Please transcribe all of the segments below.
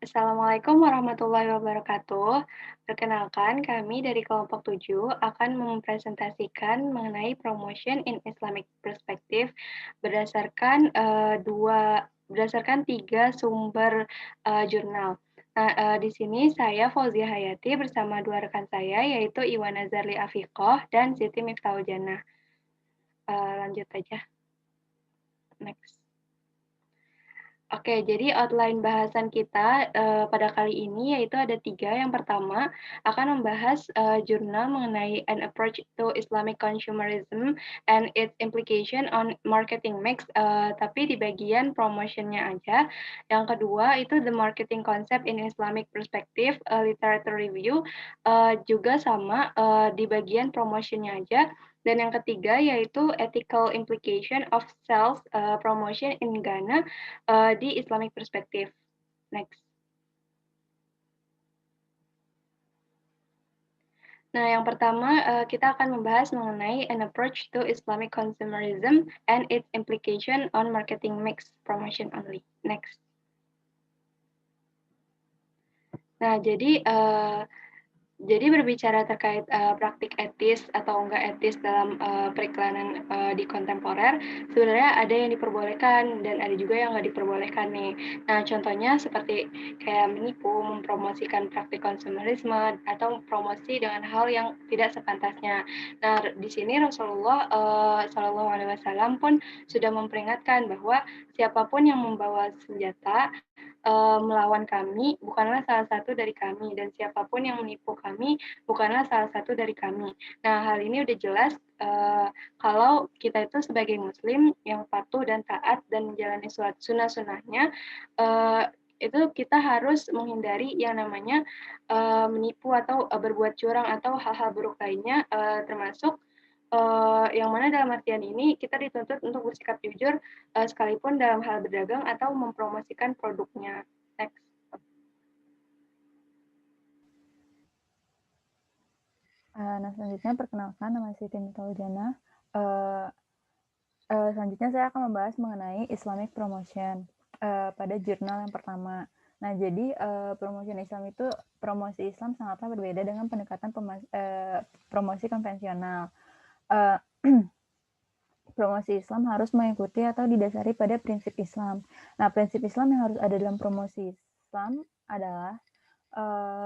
Assalamualaikum warahmatullahi wabarakatuh. Perkenalkan, kami dari kelompok 7 akan mempresentasikan mengenai promotion in Islamic perspective berdasarkan berdasarkan 3 sumber jurnal. Nah, di sini saya Fauzia Hayati bersama dua rekan saya yaitu Iwana Zarli Afiqoh dan Siti Miftahul Jannah. Lanjut aja, next. Oke, jadi outline bahasan kita, pada kali ini yaitu ada 3. Yang pertama akan membahas, jurnal mengenai An Approach to Islamic Consumerism and its Implication on Marketing Mix, tapi di bagian promotion-nya aja. Yang kedua itu The Marketing Concept in Islamic Perspective, Literature Review, juga sama, di bagian promotion-nya aja. Dan yang ketiga yaitu Ethical Implication of Sales, Promotion in Ghana, di Islamic perspective. Next. Nah, yang pertama kita akan membahas mengenai an approach to Islamic consumerism and its implication on marketing mix promotion only. Next. Nah, jadi berbicara terkait, praktik etis atau enggak etis dalam, periklanan, di kontemporer, sebenarnya ada yang diperbolehkan dan ada juga yang nggak diperbolehkan nih. Nah, contohnya seperti kayak menipu, mempromosikan praktik konsumerisme, atau promosi dengan hal yang tidak sepantasnya. Nah, di sini Rasulullah, Shallallahu Alaihi Wasallam pun sudah memperingatkan bahwa siapapun yang membawa senjata melawan kami bukanlah salah satu dari kami dan siapapun yang menipu kami bukanlah salah satu dari kami. Nah, hal ini udah jelas kalau kita itu sebagai muslim yang patuh dan taat dan menjalani sunnah-sunnahnya, itu kita harus menghindari yang namanya menipu atau berbuat curang atau hal-hal buruk lainnya, termasuk yang mana dalam artian ini kita dituntut untuk bersikap jujur, sekalipun dalam hal berdagang atau mempromosikan produknya. Next. Nah, selanjutnya perkenalkan nama saya Siti Miftahul Jannah. Selanjutnya saya akan membahas mengenai Islamic Promotion pada jurnal yang pertama. Nah, jadi promotion Islam itu promosi Islam sangatlah berbeda dengan pendekatan promosi konvensional. Promosi Islam harus mengikuti atau didasari pada prinsip Islam. Nah, prinsip Islam yang harus ada dalam promosi Islam adalah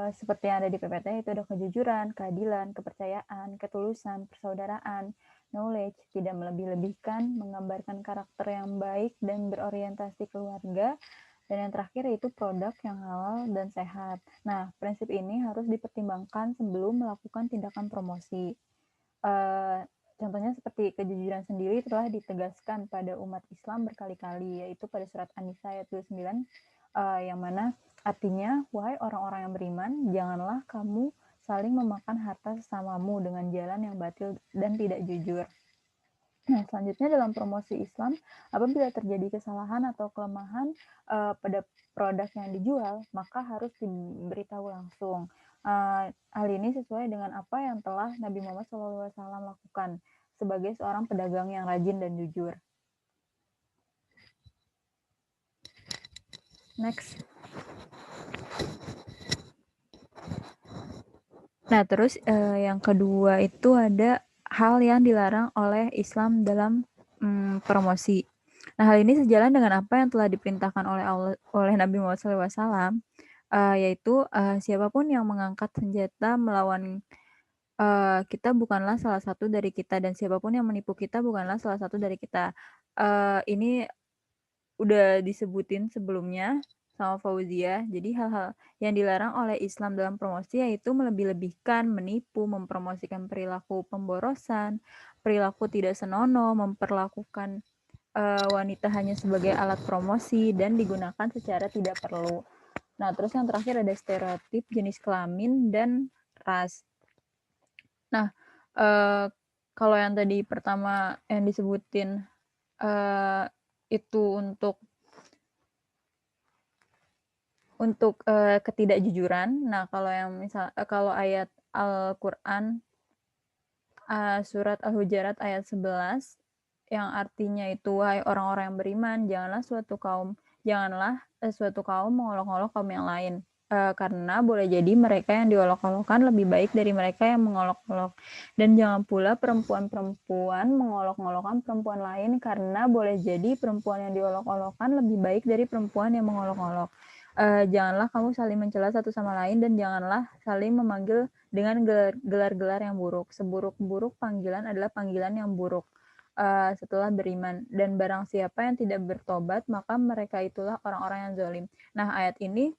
seperti yang ada di PPT, itu ada kejujuran, keadilan, kepercayaan, ketulusan, persaudaraan, knowledge, tidak melebih-lebihkan, menggambarkan karakter yang baik dan berorientasi keluarga, dan yang terakhir yaitu produk yang halal dan sehat. Nah, prinsip ini harus dipertimbangkan sebelum melakukan tindakan promosi. Contohnya seperti kejujuran sendiri telah ditegaskan pada umat Islam berkali-kali, yaitu pada surat An-Nisa ayat 29, yang mana artinya, wahai orang-orang yang beriman, janganlah kamu saling memakan harta sesamamu dengan jalan yang batil dan tidak jujur. Nah, selanjutnya dalam promosi Islam, apabila terjadi kesalahan atau kelemahan pada produk yang dijual, maka harus diberitahu langsung. Hal ini sesuai dengan apa yang telah Nabi Muhammad SAW lakukan sebagai seorang pedagang yang rajin dan jujur. Next. Nah, terus yang kedua itu ada hal yang dilarang oleh Islam dalam promosi. Nah, hal ini sejalan dengan apa yang telah diperintahkan oleh Nabi Muhammad SAW, yaitu siapapun yang mengangkat senjata melawan kita bukanlah salah satu dari kita, dan siapapun yang menipu kita bukanlah salah satu dari kita. Ini udah disebutin sebelumnya sama Fauzia. Jadi hal-hal yang dilarang oleh Islam dalam promosi yaitu melebih-lebihkan, menipu, mempromosikan perilaku pemborosan, perilaku tidak senonoh, memperlakukan wanita hanya sebagai alat promosi dan digunakan secara tidak perlu. Nah, terus yang terakhir ada stereotip jenis kelamin dan ras. Nah, kalau yang tadi pertama yang disebutin itu untuk ketidakjujuran. Nah, kalau ayat Al-Qur'an surat Al-Hujurat ayat 11 yang artinya itu, wahai orang-orang yang beriman, janganlah suatu kaum Janganlah suatu kaum mengolok-olok kaum yang lain, karena boleh jadi mereka yang diolok-olokkan lebih baik dari mereka yang mengolok-olok. Dan jangan pula perempuan-perempuan mengolok-olokkan perempuan lain, karena boleh jadi perempuan yang diolok-olokkan lebih baik dari perempuan yang mengolok-olok. Janganlah kamu saling mencela satu sama lain, dan janganlah saling memanggil dengan gelar-gelar yang buruk. Seburuk-buruk panggilan adalah panggilan yang buruk setelah beriman. Dan barang siapa yang tidak bertobat, maka mereka itulah orang-orang yang zalim. Nah, ayat ini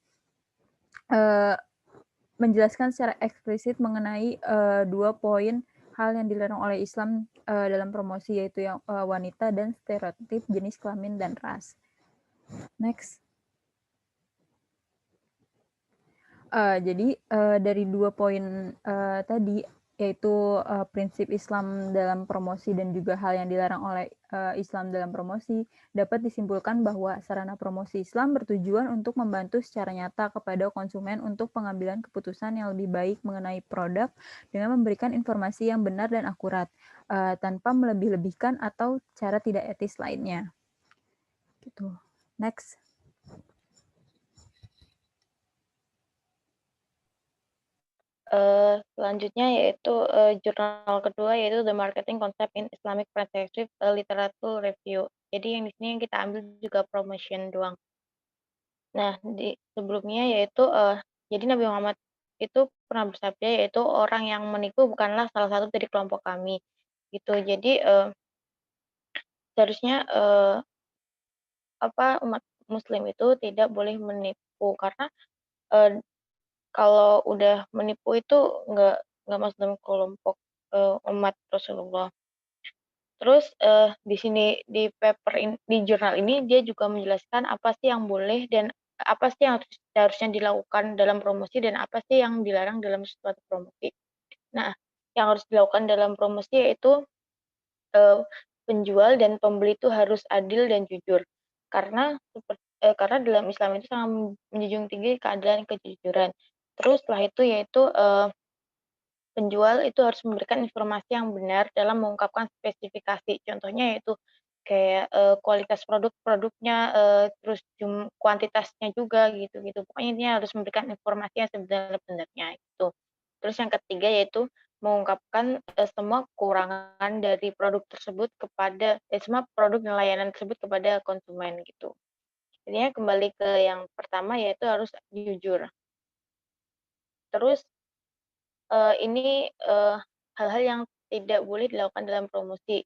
menjelaskan secara eksplisit mengenai 2 poin hal yang dilarang oleh Islam dalam promosi, yaitu yang wanita dan stereotip jenis kelamin dan ras. Next. Jadi dari 2 poin tadi, yaitu prinsip Islam dalam promosi dan juga hal yang dilarang oleh Islam dalam promosi, dapat disimpulkan bahwa sarana promosi Islam bertujuan untuk membantu secara nyata kepada konsumen untuk pengambilan keputusan yang lebih baik mengenai produk dengan memberikan informasi yang benar dan akurat, tanpa melebih-lebihkan atau cara tidak etis lainnya. Gitu. Next. Selanjutnya yaitu jurnal kedua, yaitu The Marketing Concept in Islamic Perspective, Literature Review. Jadi yang di sini yang kita ambil juga promotion doang. Nah, di sebelumnya yaitu jadi Nabi Muhammad itu pernah bersabda, yaitu orang yang menipu bukanlah salah satu dari kelompok kami, gitu. Jadi seharusnya umat muslim itu tidak boleh menipu, karena kalau udah menipu itu nggak masuk dalam kelompok umat Rasulullah. Terus di sini di jurnal ini dia juga menjelaskan apa sih yang boleh dan apa sih yang seharusnya dilakukan dalam promosi dan apa sih yang dilarang dalam suatu promosi. Nah, yang harus dilakukan dalam promosi yaitu penjual dan pembeli itu harus adil dan jujur. Karena dalam Islam itu sangat menjunjung tinggi keadilan dan kejujuran. Terus setelah itu yaitu penjual itu harus memberikan informasi yang benar dalam mengungkapkan spesifikasi. Contohnya yaitu kayak kualitas produknya, terus kuantitasnya juga gitu-gitu. Pokoknya intinya harus memberikan informasi yang sebenar-benarnya gitu. Terus yang ketiga yaitu mengungkapkan semua kekurangan dari produk tersebut kepada semua produk dan layanan tersebut kepada konsumen gitu. Intinya kembali ke yang pertama yaitu harus jujur. Terus ini hal-hal yang tidak boleh dilakukan dalam promosi.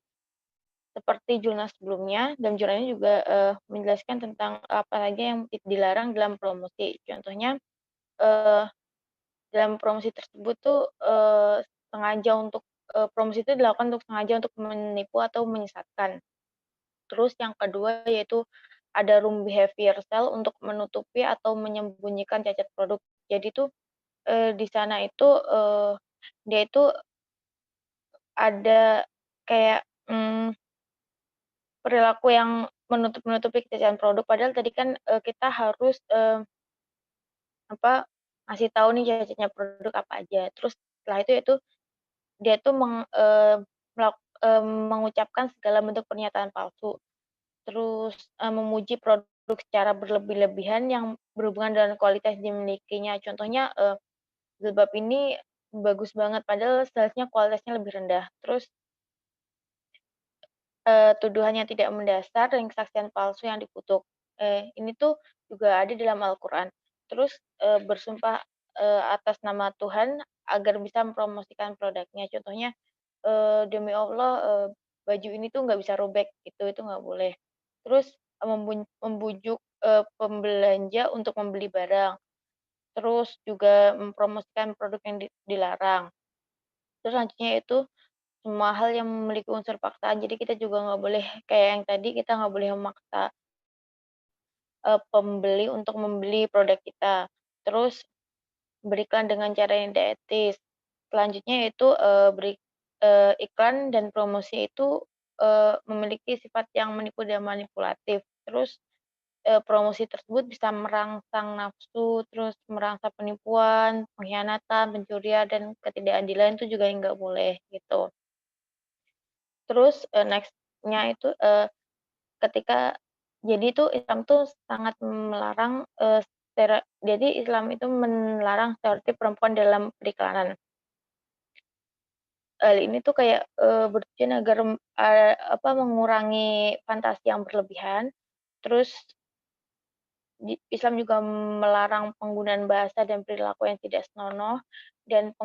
Seperti jurnal sebelumnya, dan jurnal ini juga menjelaskan tentang apa saja yang dilarang dalam promosi. Contohnya dalam promosi tersebut tuh sengaja untuk promosi itu dilakukan untuk sengaja untuk menipu atau menyesatkan. Terus yang kedua yaitu ada room behavior sale untuk menutupi atau menyembunyikan cacat produk. Jadi tuh di sana itu dia itu ada kayak perilaku yang menutupi kecacatan produk, padahal tadi kan kita harus ngasih tahu nih cacatnya produk apa aja. Terus setelah itu dia tuh mengucapkan segala bentuk pernyataan palsu. Terus memuji produk secara berlebih-lebihan yang berhubungan dengan kualitas dimilikinya. Contohnya jilbab ini bagus banget padahal seharusnya kualitasnya lebih rendah. Terus tuduhan yang tidak mendasar dan kesaksian palsu yang dikutuk. Ini tuh juga ada dalam Al-Qur'an. Terus bersumpah atas nama Tuhan agar bisa mempromosikan produknya. Contohnya demi Allah baju ini tuh nggak bisa robek gitu, itu nggak boleh. Terus membujuk pembelanja untuk membeli barang. Terus juga mempromosikan produk yang dilarang. Terus selanjutnya itu semua hal yang memiliki unsur paksaan. Jadi kita juga nggak boleh kayak yang tadi, kita nggak boleh memaksa pembeli untuk membeli produk kita. Terus berikan dengan cara yang tidak etis. Selanjutnya yaitu iklan dan promosi itu memiliki sifat yang menipu dan manipulatif. Terus promosi tersebut bisa merangsang nafsu, terus merangsang penipuan, pengkhianatan, pencurian, dan ketidakadilan itu juga yang nggak boleh gitu. Terus next-nya itu ketika Jadi itu Islam tuh sangat melarang, jadi Islam itu melarang stereotip perempuan dalam periklanan. Hal ini tuh kayak, bertujuan agar, mengurangi fantasi yang berlebihan, terus Islam juga melarang penggunaan bahasa dan perilaku yang tidak senonoh, dan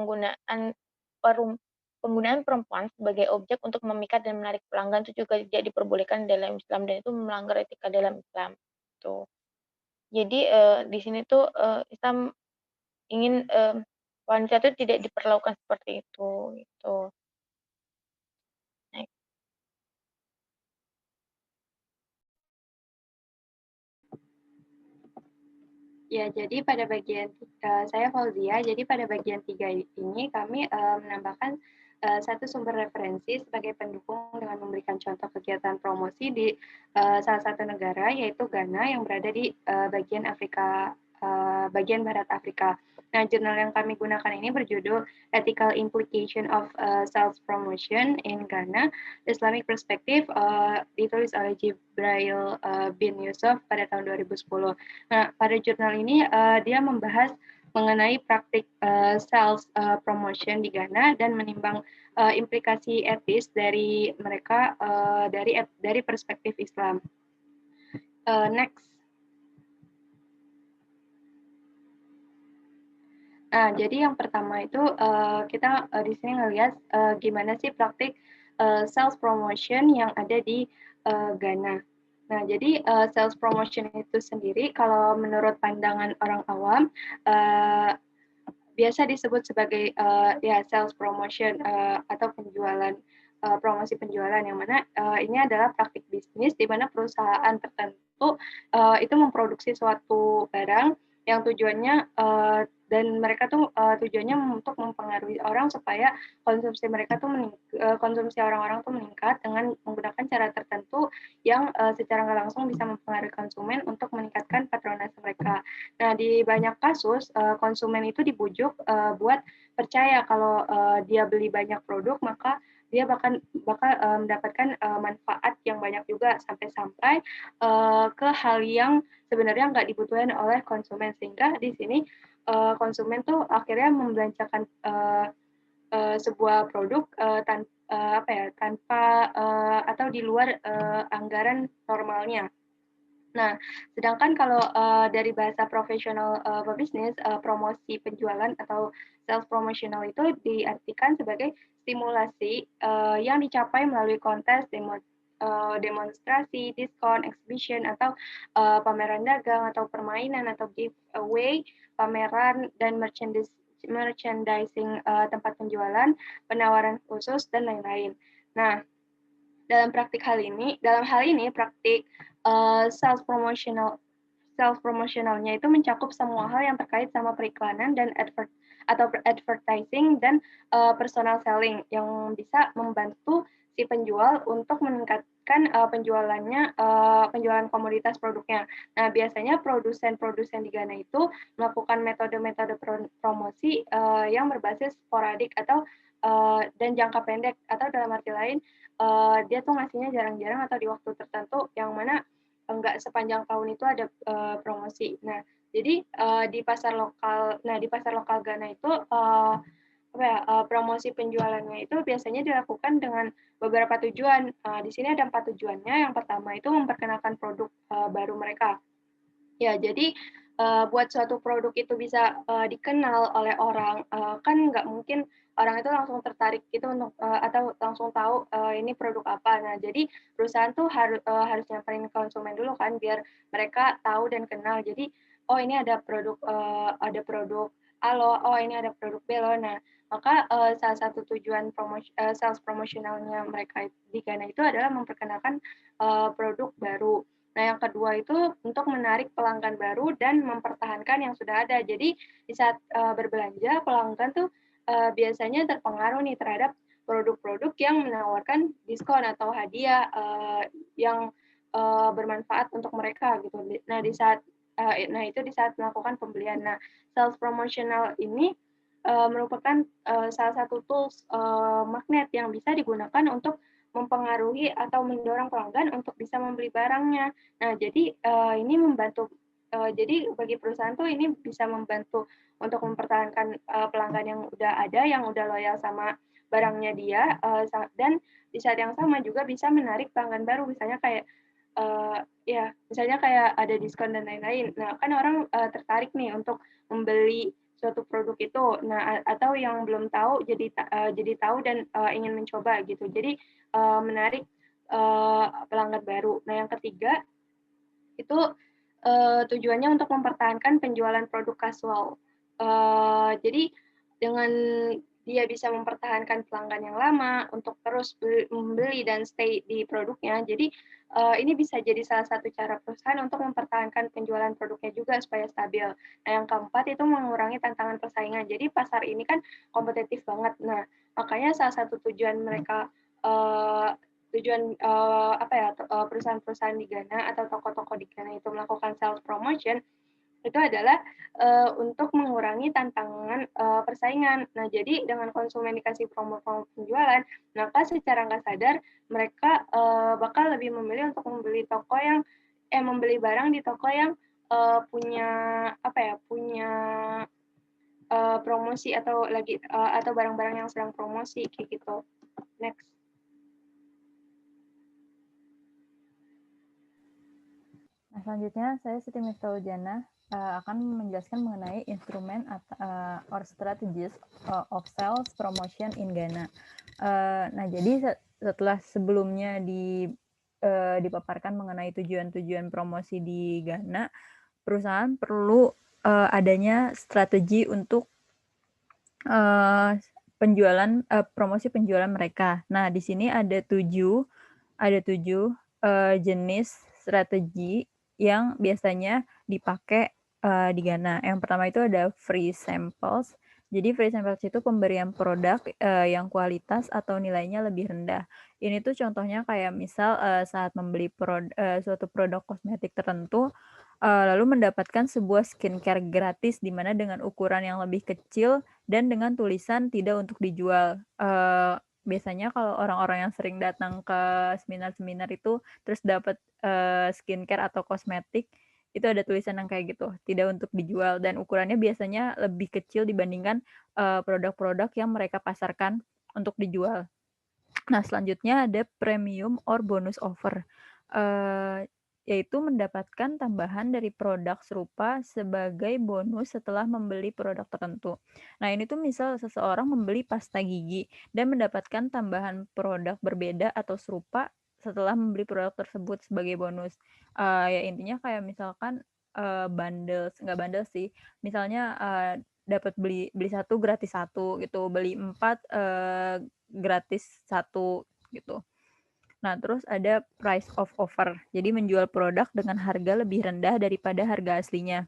perum penggunaan perempuan sebagai objek untuk memikat dan menarik pelanggan itu juga tidak diperbolehkan dalam Islam dan itu melanggar etika dalam Islam, tuh. Jadi, di sini tuh, Islam ingin, wanita itu tidak diperlakukan seperti itu, gitu. Nah, Ya, jadi pada bagian saya Fauzia, jadi pada bagian 3 ini kami menambahkan satu sumber referensi sebagai pendukung dengan memberikan contoh kegiatan promosi di salah satu negara, yaitu Ghana yang berada di bagian Afrika, bagian Barat Afrika. Nah, jurnal yang kami gunakan ini berjudul Ethical Implication of Self-Promotion in Ghana, Islamic Perspective, ditulis oleh Jibril bin Yusuf pada tahun 2010. Nah, pada jurnal ini dia membahas mengenai praktik sales promotion di Ghana dan menimbang implikasi etis dari mereka dari perspektif Islam. Next. Nah, jadi yang pertama itu kita di sini ngelihat gimana sih praktik sales promotion yang ada di Ghana. Nah, jadi sales promotion itu sendiri kalau menurut pandangan orang awam biasa disebut sebagai ya sales promotion atau penjualan promosi penjualan yang mana ini adalah praktik bisnis di mana perusahaan tertentu itu memproduksi suatu barang yang tujuannya dan mereka tuh tujuannya untuk mempengaruhi orang supaya konsumsi mereka tuh konsumsi orang-orang tuh meningkat dengan menggunakan cara tertentu yang secara nggak langsung bisa mempengaruhi konsumen untuk meningkatkan patronase mereka. Nah, di banyak kasus konsumen itu dibujuk buat percaya kalau dia beli banyak produk maka dia bakal mendapatkan manfaat yang banyak juga sampai-sampai ke hal yang sebenarnya nggak dibutuhkan oleh konsumen sehingga di sini konsumen tuh akhirnya membelanjakan sebuah produk tanpa atau di luar anggaran normalnya. Nah, sedangkan kalau dari bahasa profesional pebisnis, promosi penjualan atau sales promotional itu diartikan sebagai stimulasi yang dicapai melalui kontes, demonstrasi, diskon, exhibition, atau pameran dagang, atau permainan, atau giveaway, pameran, dan merchandising tempat penjualan, penawaran khusus, dan lain-lain. Nah, dalam hal ini praktik self promotionalnya itu mencakup semua hal yang terkait sama periklanan dan advertising dan personal selling yang bisa membantu si penjual untuk meningkatkan penjualan komoditas produknya. Nah, biasanya produsen-produsen di Ghana itu melakukan metode-metode promosi yang berbasis sporadik atau dan jangka pendek atau dalam arti lain dia tuh ngasihnya jarang-jarang atau di waktu tertentu yang mana enggak sepanjang tahun itu ada promosi. Nah, jadi di pasar lokal Ghana itu promosi penjualannya itu biasanya dilakukan dengan beberapa tujuan. Di sini ada 4 tujuannya. Yang pertama itu memperkenalkan produk baru mereka. Ya, jadi buat suatu produk itu bisa dikenal oleh orang, kan nggak mungkin orang itu langsung tertarik gitu untuk atau langsung tahu ini produk apa. Nah, jadi perusahaan tuh harus nyamperin konsumen dulu kan biar mereka tahu dan kenal. Jadi, oh ini ada produk Alo, oh ini ada produk Belo. Nah, maka salah satu tujuan sales promosionalnya mereka di Ghana itu adalah memperkenalkan produk baru. Nah, yang kedua itu untuk menarik pelanggan baru dan mempertahankan yang sudah ada. Jadi, di saat berbelanja, pelanggan tuh biasanya terpengaruh nih terhadap produk-produk yang menawarkan diskon atau hadiah yang bermanfaat untuk mereka gitu. Nah, itu di saat melakukan pembelian. Nah, sales promotional ini merupakan salah satu tools magnet yang bisa digunakan untuk mempengaruhi atau mendorong pelanggan untuk bisa membeli barangnya. Nah, jadi ini membantu. Jadi bagi perusahaan tuh ini bisa membantu untuk mempertahankan pelanggan yang udah ada, yang udah loyal sama barangnya dia, dan di saat yang sama juga bisa menarik pelanggan baru, misalnya kayak ya, misalnya kayak ada diskon dan lain-lain. Nah, kan orang tertarik nih untuk membeli suatu produk itu. Nah, atau yang belum tahu jadi tahu dan ingin mencoba gitu. Jadi menarik pelanggan baru. Nah, yang ketiga itu tujuannya untuk mempertahankan penjualan produk kasual. Jadi dengan dia bisa mempertahankan pelanggan yang lama untuk terus membeli dan stay di produknya. Jadi ini bisa jadi salah satu cara perusahaan untuk mempertahankan penjualan produknya juga supaya stabil. Nah, yang keempat itu mengurangi tantangan persaingan. Jadi pasar ini kan kompetitif banget. Nah, makanya salah satu tujuan mereka perusahaan-perusahaan di Ghana atau toko-toko di Ghana itu melakukan self promotion itu adalah untuk mengurangi tantangan persaingan. Nah, jadi dengan konsumen dikasih promo-promo penjualan, maka secara nggak sadar mereka bakal lebih memilih untuk membeli barang di toko yang punya promosi atau barang-barang yang sedang promosi kayak gitu. Next. Nah, selanjutnya saya Siti Miftahul-Jannah akan menjelaskan mengenai instrumen or strategies of sales promotion in Ghana. Nah, jadi setelah sebelumnya dipaparkan mengenai tujuan-tujuan promosi di Ghana, perusahaan perlu adanya strategi untuk promosi penjualan mereka. Nah, di sini ada tujuh jenis strategi yang biasanya dipakai di Ghana. Yang pertama itu ada free samples. Jadi free samples itu pemberian produk yang kualitas atau nilainya lebih rendah. Ini tuh contohnya kayak misal saat membeli suatu produk kosmetik tertentu, lalu mendapatkan sebuah skincare gratis di mana dengan ukuran yang lebih kecil dan dengan tulisan tidak untuk dijual. Biasanya kalau orang-orang yang sering datang ke seminar-seminar itu terus dapat skincare atau kosmetik, itu ada tulisan yang kayak gitu, tidak untuk dijual dan ukurannya biasanya lebih kecil dibandingkan produk-produk yang mereka pasarkan untuk dijual. Nah, selanjutnya ada premium or bonus offer, yaitu mendapatkan tambahan dari produk serupa sebagai bonus setelah membeli produk tertentu. Nah, ini tuh misal seseorang membeli pasta gigi dan mendapatkan tambahan produk berbeda atau serupa setelah membeli produk tersebut sebagai bonus. Ya intinya kayak misalkan nggak bundle sih, misalnya dapat beli satu gratis satu gitu, beli 4 gratis satu gitu. Nah, terus ada price of offer. Jadi menjual produk dengan harga lebih rendah daripada harga aslinya.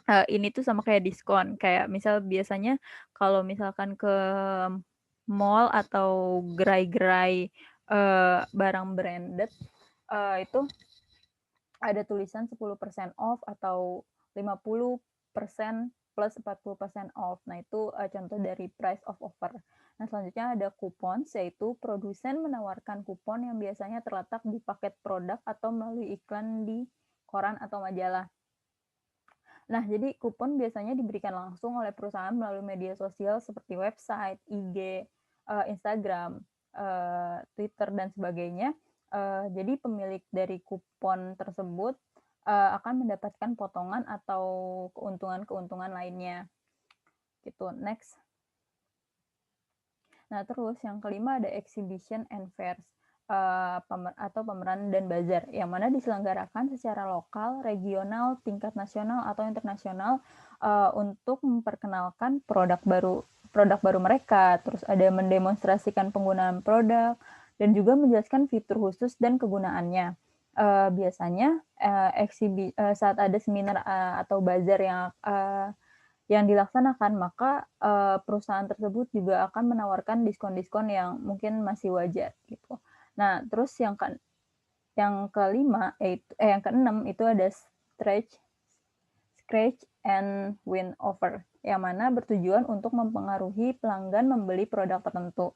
Ini tuh sama kayak diskon. Kayak misal biasanya kalau misalkan ke mall atau gerai-gerai barang branded itu ada tulisan 10% off atau 50% plus 40% off. Nah, itu contoh dari price of offer. Nah, selanjutnya ada kupon, yaitu produsen menawarkan kupon yang biasanya terletak di paket produk atau melalui iklan di koran atau majalah. Nah, jadi kupon biasanya diberikan langsung oleh perusahaan melalui media sosial seperti website, IG, Instagram, Twitter, dan sebagainya. Jadi pemilik dari kupon tersebut akan mendapatkan potongan atau keuntungan-keuntungan lainnya. Gitu. Next. Nah, terus yang kelima ada exhibition and fairs atau pameran dan bazar yang mana diselenggarakan secara lokal, regional, tingkat nasional atau internasional untuk memperkenalkan produk baru mereka. Terus ada mendemonstrasikan penggunaan produk dan juga menjelaskan fitur khusus dan kegunaannya. Biasanya saat ada seminar atau bazar yang dilaksanakan, maka perusahaan tersebut juga akan menawarkan diskon-diskon yang mungkin masih wajar gitu. Nah, terus yang keenam itu ada scratch and win offer, yang mana bertujuan untuk mempengaruhi pelanggan membeli produk tertentu.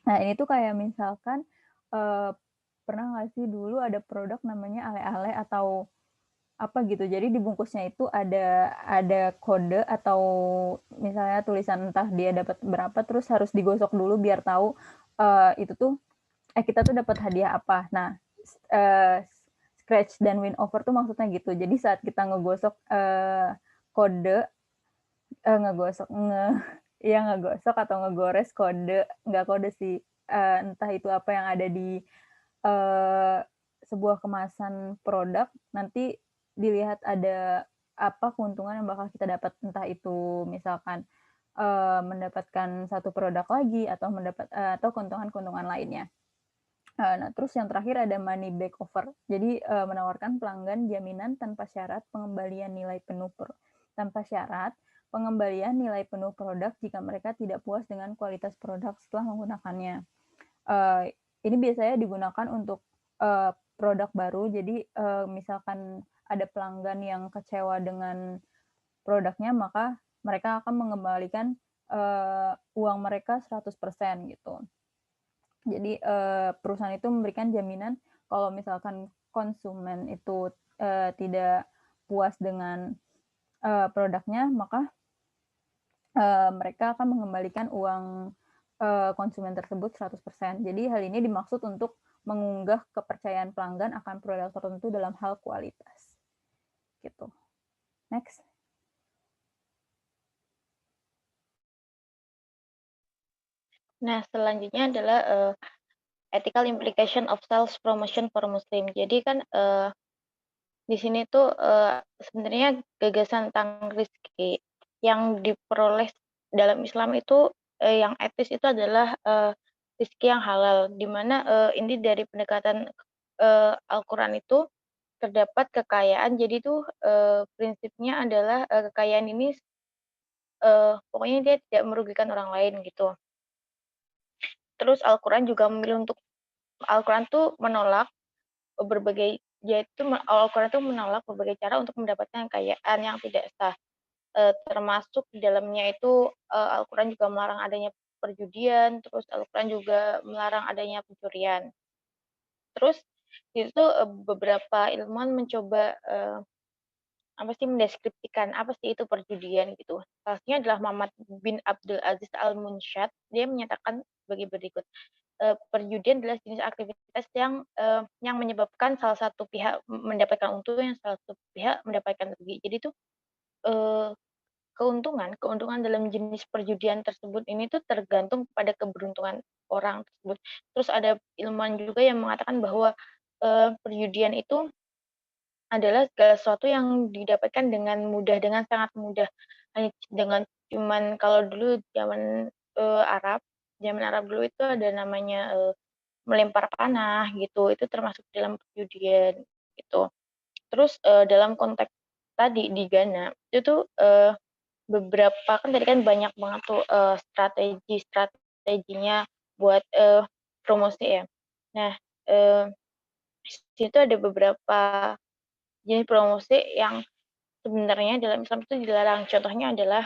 Nah, ini tuh kayak misalkan pernah nggak sih dulu ada produk namanya ale-ale atau apa gitu. Jadi di bungkusnya itu ada kode atau misalnya tulisan entah dia dapat berapa, terus harus digosok dulu biar tahu, itu tuh kita tuh dapat hadiah apa. Nah, scratch dan win over tuh maksudnya gitu. Jadi saat kita ngegosok, kode, ngegosok ya ngegosok atau ngegores kode, nggak kode sih, entah itu apa yang ada di, eee, sebuah kemasan produk, nanti dilihat ada apa keuntungan yang bakal kita dapat. Entah itu misalkan, mendapatkan satu produk lagi atau keuntungan-keuntungan lainnya. Nah, terus yang terakhir ada money back offer. Jadi, menawarkan pelanggan jaminan tanpa syarat pengembalian nilai penuh produk jika mereka tidak puas dengan kualitas produk setelah menggunakannya. Eee, ini biasanya digunakan untuk, produk baru. Jadi, misalkan ada pelanggan yang kecewa dengan produknya, maka mereka akan mengembalikan, uang mereka 100% gitu. Jadi, perusahaan itu memberikan jaminan kalau misalkan konsumen itu, tidak puas dengan, produknya, maka, mereka akan mengembalikan uang, konsumen tersebut 100%. Jadi hal ini dimaksud untuk mengunggah kepercayaan pelanggan akan produk tertentu dalam hal kualitas, gitu. Next. Nah, selanjutnya adalah ethical implication of sales promotion for Muslim. Jadi kan di sini tuh sebenarnya gagasan tentang rezeki yang diperoleh dalam Islam itu yang etis itu adalah rezeki yang halal, di mana ini dari pendekatan Al-Quran itu terdapat kekayaan. Jadi tuh prinsipnya adalah kekayaan ini pokoknya dia tidak merugikan orang lain gitu. Terus Al-Quran juga memilih untuk Al-Quran tuh menolak berbagai yaitu Al-Quran tuh menolak berbagai cara untuk mendapatkan kekayaan yang tidak sah. Termasuk di dalamnya itu Al-Quran juga melarang adanya perjudian, terus Al-Quran juga melarang adanya pencurian. Terus itu beberapa ilmuwan mencoba apa sih mendeskripsikan apa sih itu perjudian gitu. Salah satunya adalah Muhammad bin Abdul Aziz Al-Munshad. Dia menyatakan sebagai berikut. Perjudian adalah jenis aktivitas yang menyebabkan salah satu pihak mendapatkan untung, yang salah satu pihak mendapatkan rugi. Jadi tuh eee, keuntungan dalam jenis perjudian tersebut ini tuh tergantung pada keberuntungan orang tersebut. Terus ada ilmuwan juga yang mengatakan bahwa perjudian itu adalah segala sesuatu yang didapatkan dengan mudah, dengan sangat mudah. Hanya dengan cuman kalau dulu zaman zaman Arab dulu itu ada namanya melempar panah gitu, itu termasuk dalam perjudian gitu. Terus dalam konteks tadi di Ghana itu tuh beberapa kan tadi kan banyak banget tuh strateginya buat promosi ya. Nah, di situ ada beberapa jenis promosi yang sebenarnya dalam Islam itu dilarang. Contohnya adalah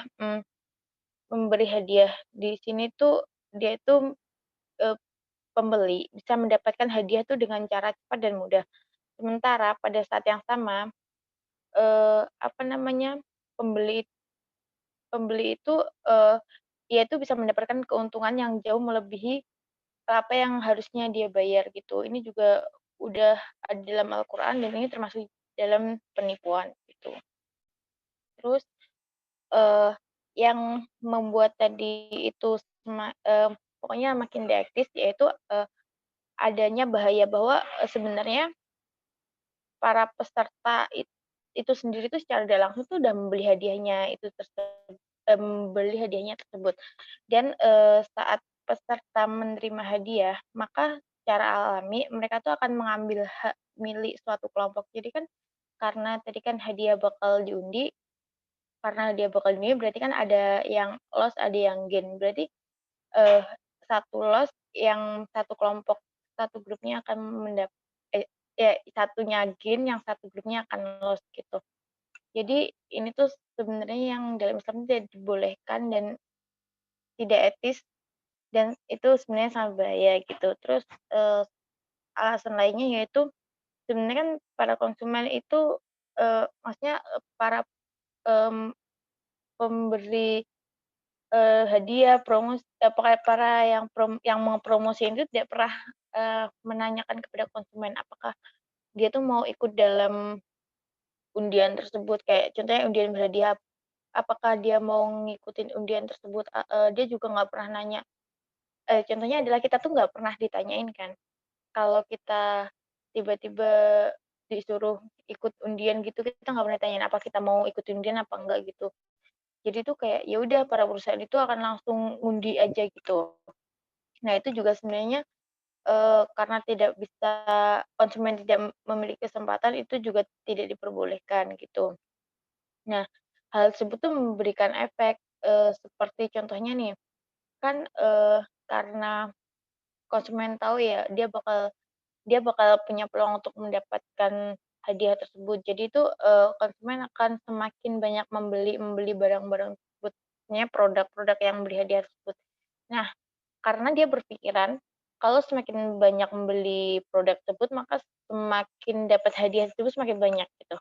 memberi hadiah. Di sini tuh dia itu eee, pembeli bisa mendapatkan hadiah tuh dengan cara cepat dan mudah. Sementara pada saat yang sama, apa namanya, pembeli pembeli itu, dia itu bisa mendapatkan keuntungan yang jauh melebihi apa yang harusnya dia bayar gitu. Ini juga udah ada dalam Al-Quran dan ini termasuk dalam penipuan gitu. Terus, eee, yang membuat tadi itu pokoknya makin etis yaitu, adanya bahaya bahwa, sebenarnya para peserta itu sendiri tuh secara tidak langsung tuh udah membeli hadiahnya itu membeli hadiahnya tersebut. Dan, saat peserta menerima hadiah, maka secara alami mereka tuh akan mengambil hak milik suatu kelompok. Jadi kan karena tadi kan hadiah bakal diundi, karena hadiah bakal diundi berarti kan ada yang loss, ada yang gain. Berarti, eee, satu loss yang satu kelompok, satu grupnya akan ya satunya gain, yang satu grupnya akan loss gitu. Jadi ini tuh sebenarnya yang dalam Islam tidak dibolehkan dan tidak etis dan itu sebenarnya sangat bahaya gitu. Terus, alasan lainnya yaitu sebenarnya kan para konsumen itu, maksudnya, para, mmm, pemberi, hadiah, pokoknya para yang mempromosiin itu tidak pernah, menanyakan kepada konsumen apakah dia tuh mau ikut dalam undian tersebut. Kayak contohnya undian berhadiah, apakah dia mau ngikutin undian tersebut, dia juga nggak pernah nanya. Contohnya adalah kita tuh nggak pernah ditanyain kan, kalau kita tiba-tiba disuruh ikut undian gitu, kita nggak pernah ditanyain apa kita mau ikut undian apa enggak gitu. Jadi tuh kayak ya udah para perusahaan itu akan langsung undi aja gitu. Nah itu juga sebenarnya, karena tidak bisa konsumen tidak memiliki kesempatan itu juga tidak diperbolehkan gitu. Nah, hal tersebut tuh memberikan efek, seperti contohnya nih, kan, karena konsumen tahu ya dia bakal punya peluang untuk mendapatkan hadiah tersebut. Jadi itu, konsumen akan semakin banyak membeli membeli barang-barang tersebut, maksudnya produk-produk yang beri hadiah tersebut. Nah, karena dia berpikiran kalau semakin banyak membeli produk tersebut, maka semakin dapat hadiah tersebut semakin banyak gitu.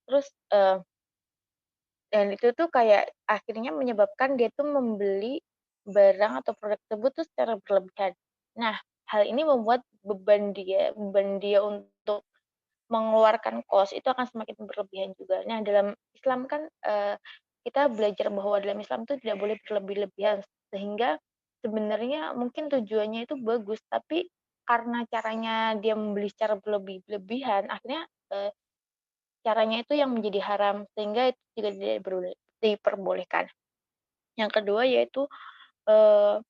Terus, dan itu tuh kayak akhirnya menyebabkan dia tuh membeli barang atau produk tersebut tuh secara berlebihan. Nah, hal ini membuat beban dia untuk mengeluarkan kos itu akan semakin berlebihan juga. Nah, dalam Islam kan, kita belajar bahwa dalam Islam itu tidak boleh berlebih-lebihan, sehingga sebenarnya mungkin tujuannya itu bagus, tapi karena caranya dia membeli secara berlebih-lebihan, akhirnya, caranya itu yang menjadi haram, sehingga itu juga tidak diperbolehkan. Yang kedua yaitu, eee,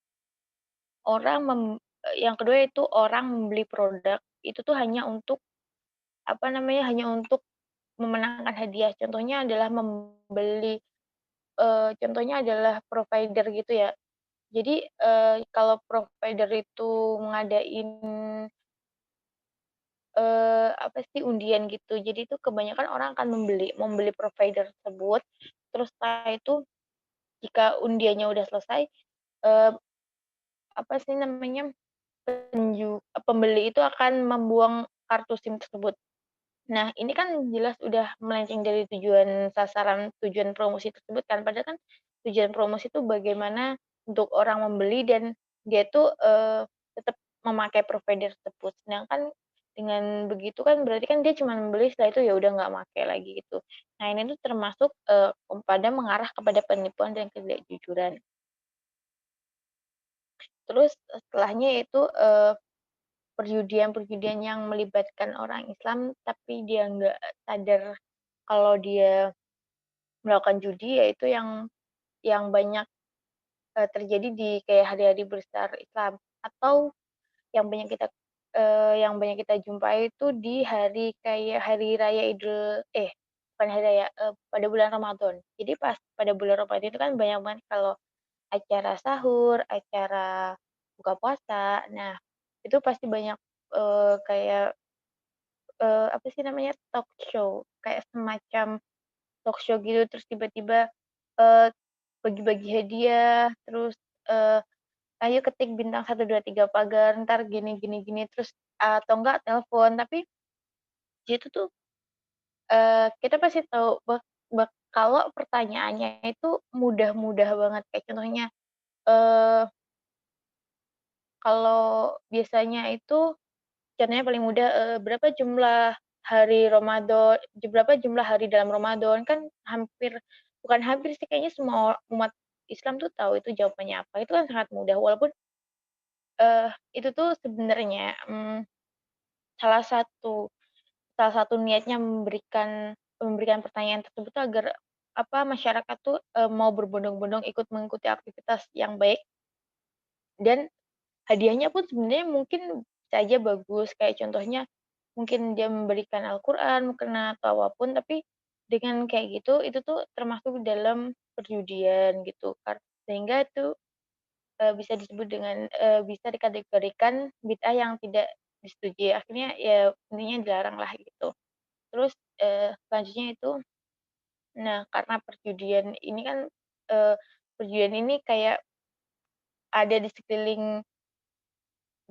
yang kedua yaitu orang membeli produk itu tuh hanya untuk, apa namanya, hanya untuk memenangkan hadiah. Contohnya adalah provider gitu ya. Jadi, kalau provider itu ngadain, apa sih, undian gitu. Jadi itu kebanyakan orang akan membeli provider tersebut, terus setelah itu jika undiannya udah selesai, eee, apa sih namanya, pembeli itu akan membuang kartu SIM tersebut. Nah, ini kan jelas udah melenceng dari tujuan promosi tersebut kan, padahal kan tujuan promosi itu bagaimana untuk orang membeli dan dia tuh, tetap memakai provider tersebut. Sedangkan dengan begitu kan berarti kan dia cuma membeli setelah itu ya udah nggak make lagi gitu. Nah, ini tuh termasuk, pada mengarah kepada penipuan dan ketidakjujuran. Terus setelahnya yaitu, perjudian-perjudian yang melibatkan orang Islam, tapi dia nggak sadar kalau dia melakukan judi, yaitu yang banyak, terjadi di kayak hari-hari besar Islam, atau yang banyak kita jumpai itu di hari kayak hari raya bukan hari raya, pada bulan Ramadan. Jadi pas pada bulan Ramadan itu kan banyak banget kalau acara sahur, acara buka puasa. Nah, itu pasti banyak, kayak apa sih namanya, talk show, kayak semacam talk show gitu, terus tiba-tiba, eee, bagi-bagi hadiah, terus, eee, "Ayo ketik bintang 123 pagar, entar gini gini gini," terus atau enggak telepon. Tapi di situ tuh, kita pasti tahu kalau pertanyaannya itu mudah-mudah banget, kayak contohnya, eee, kalau biasanya itu contohnya paling mudah, berapa jumlah berapa jumlah hari dalam Ramadan, kan bukan hampir sih, kayaknya semua umat Islam tuh tahu itu jawabannya apa, itu kan sangat mudah. Walaupun, itu tuh sebenarnya, salah satu salah satu niatnya memberikan memberikan pertanyaan tersebut tuh agar, apa, masyarakat tuh, mau berbondong-bondong ikut mengikuti aktivitas yang baik, dan hadiahnya pun sebenarnya mungkin bisa aja bagus, kayak contohnya mungkin dia memberikan Al-Quran mungkin atau apapun, tapi dengan kayak gitu, itu tuh termasuk dalam perjudian gitu kan. Sehingga itu, bisa dikategorikan bid'ah yang tidak disetujui, akhirnya ya intinya dilarang lah gitu. Terus, selanjutnya itu, nah karena perjudian ini kayak ada di sekeliling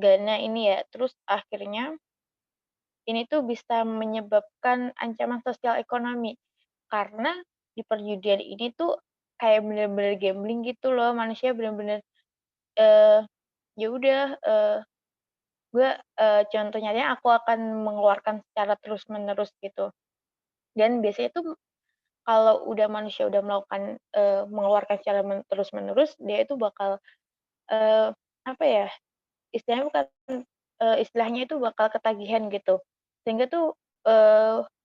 Ghana ini ya, terus akhirnya ini tuh bisa menyebabkan ancaman sosial ekonomi. Karena di perjudian ini tuh kayak bener-bener gambling gitu loh, manusia bener-bener, eee, ya udah, gue, contoh nyatanya aku akan mengeluarkan secara terus-menerus gitu. Dan biasanya tuh kalau udah manusia udah melakukan, mengeluarkan secara terus-menerus, dia itu bakal, apa ya, istilahnya bukan istilahnya itu bakal ketagihan gitu. Sehingga tuh,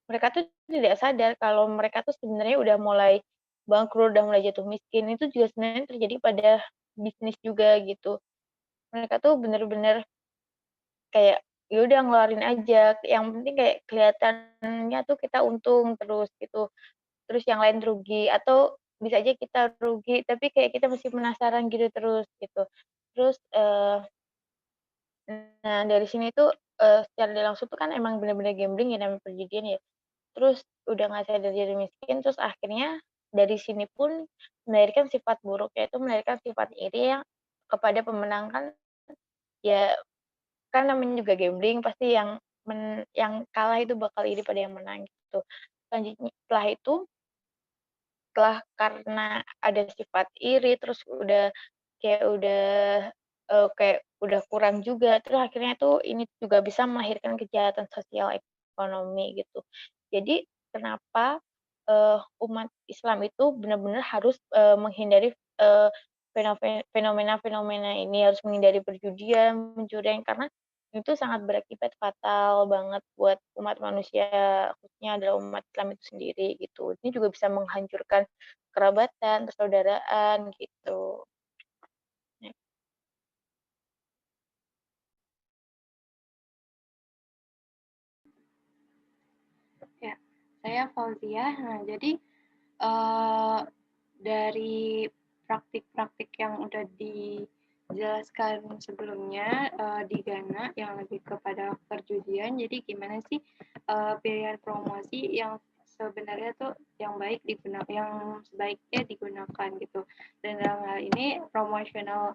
mereka tuh tidak sadar kalau mereka tuh sebenarnya udah mulai bangkrut, udah mulai jatuh miskin. Itu juga sebenarnya terjadi pada bisnis juga gitu. Mereka tuh bener-bener kayak, ya udah ngeluarin aja, yang penting kayak kelihatannya tuh kita untung terus gitu, terus yang lain rugi atau bisa aja kita rugi, tapi kayak kita masih penasaran gitu terus gitu. Terus, nah dari sini tuh, secara tidak langsung tuh kan emang bener-bener gambling ya namanya perjudian ya. Terus udah nggak sadar jadi miskin, terus akhirnya dari sini pun melahirkan sifat buruk, yaitu melahirkan sifat iri yang kepada pemenang kan ya kan namanya juga gambling pasti yang kalah itu bakal iri pada yang menang gitu. Selanjutnya setelah itu, setelah karena ada sifat iri terus udah, kayak udah kurang juga, terus akhirnya tuh ini juga bisa melahirkan kejahatan sosial ekonomi gitu. Jadi kenapa, umat Islam itu benar-benar harus, menghindari, fenomena-fenomena ini, harus menghindari perjudian, pencurian, karena itu sangat berakibat fatal banget buat umat manusia, khususnya adalah umat Islam itu sendiri gitu. Ini juga bisa menghancurkan kerabatan, persaudaraan gitu. Ya, saya Fauzia. Nah, jadi uh, dari praktik-praktik yang udah dijelaskan sebelumnya di Ghana yang lebih kepada perjudian, jadi gimana sih pilihan promosi yang sebenarnya tuh yang baik digunakan, yang sebaiknya digunakan gitu. Dan dalam hal ini promosional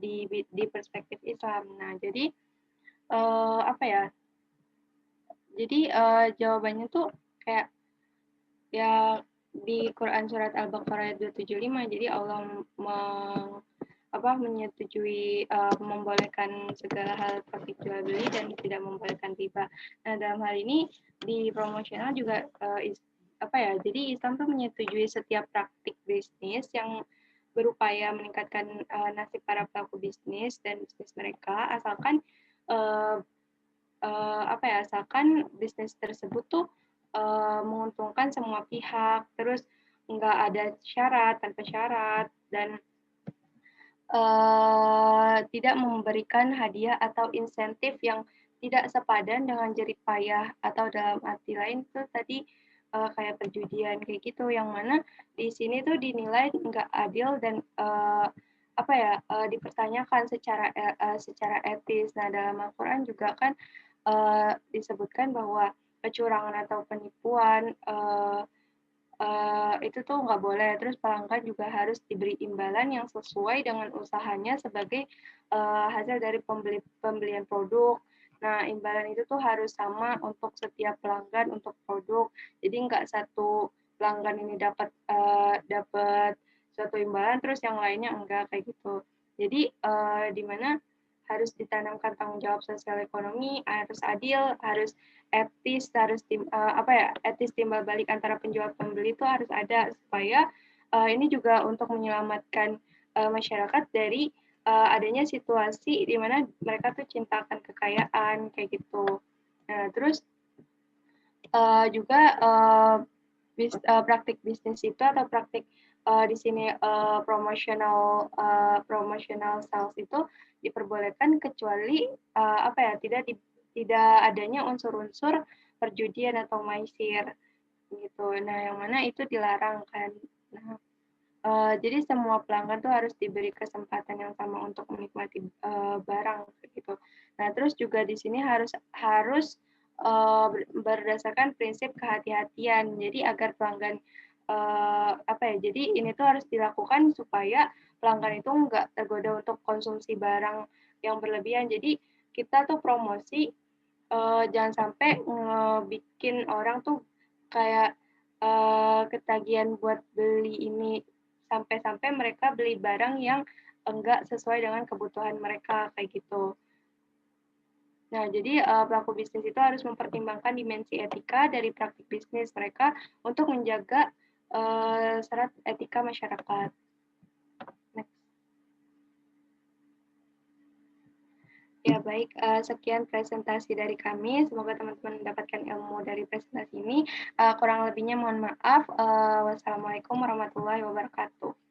di perspektif Islam. Nah, jadi apa ya? Jadi jawabannya tuh kayak ya di Quran surat Al-Baqarah ayat 275, jadi Allah menyetujui membolehkan segala hal praktik jual beli dan tidak membolehkan riba. Nah, dalam hal ini di promosional juga jadi Islam tuh menyetujui setiap praktik bisnis yang berupaya meningkatkan nasib para pelaku bisnis dan bisnis mereka, asalkan uh, asalkan bisnis tersebut tuh menguntungkan semua pihak, terus nggak ada syarat, tanpa syarat, dan tidak memberikan hadiah atau insentif yang tidak sepadan dengan jerih payah, atau dalam arti lain tuh tadi kayak perjudian kayak gitu, yang mana di sini tuh dinilai nggak adil dan dipertanyakan secara etis. Nah, dalam Al-Quran juga kan disebutkan bahwa kecurangan atau penipuan itu tuh nggak boleh. Terus pelanggan juga harus diberi imbalan yang sesuai dengan usahanya sebagai hasil dari pembelian produk. Nah, imbalan itu tuh harus sama untuk setiap pelanggan untuk produk. Jadi nggak satu pelanggan ini dapat suatu imbalan, terus yang lainnya enggak kayak gitu. Jadi di mana harus ditanamkan tanggung jawab sosial ekonomi, harus adil, harus etis, harus etis timbal balik antara penjual pembeli itu harus ada, supaya ini juga untuk menyelamatkan masyarakat dari adanya situasi di mana mereka tuh cinta akan kekayaan kayak gitu. Nah, terus juga praktik bisnis itu atau praktik di sini promotional sales itu diperbolehkan kecuali tidak adanya unsur-unsur perjudian atau maisir gitu. Nah, yang mana itu dilarang kan. Nah, jadi semua pelanggan tuh harus diberi kesempatan yang sama untuk menikmati barang gitu. Nah, terus juga di sini harus berdasarkan prinsip kehati-hatian. Jadi agar pelanggan jadi ini tuh harus dilakukan supaya pelanggan itu nggak tergoda untuk konsumsi barang yang berlebihan. Jadi kita tuh promosi jangan sampai bikin orang tuh kayak, ketagihan buat beli ini, sampai-sampai mereka beli barang yang enggak sesuai dengan kebutuhan mereka, kayak gitu. Nah, jadi, pelaku bisnis itu harus mempertimbangkan dimensi etika dari praktik bisnis mereka untuk menjaga, serat etika masyarakat. Next. Ya baik, sekian presentasi dari kami. Semoga teman-teman mendapatkan ilmu dari presentasi ini. Kurang lebihnya mohon maaf. Wassalamualaikum warahmatullahi wabarakatuh.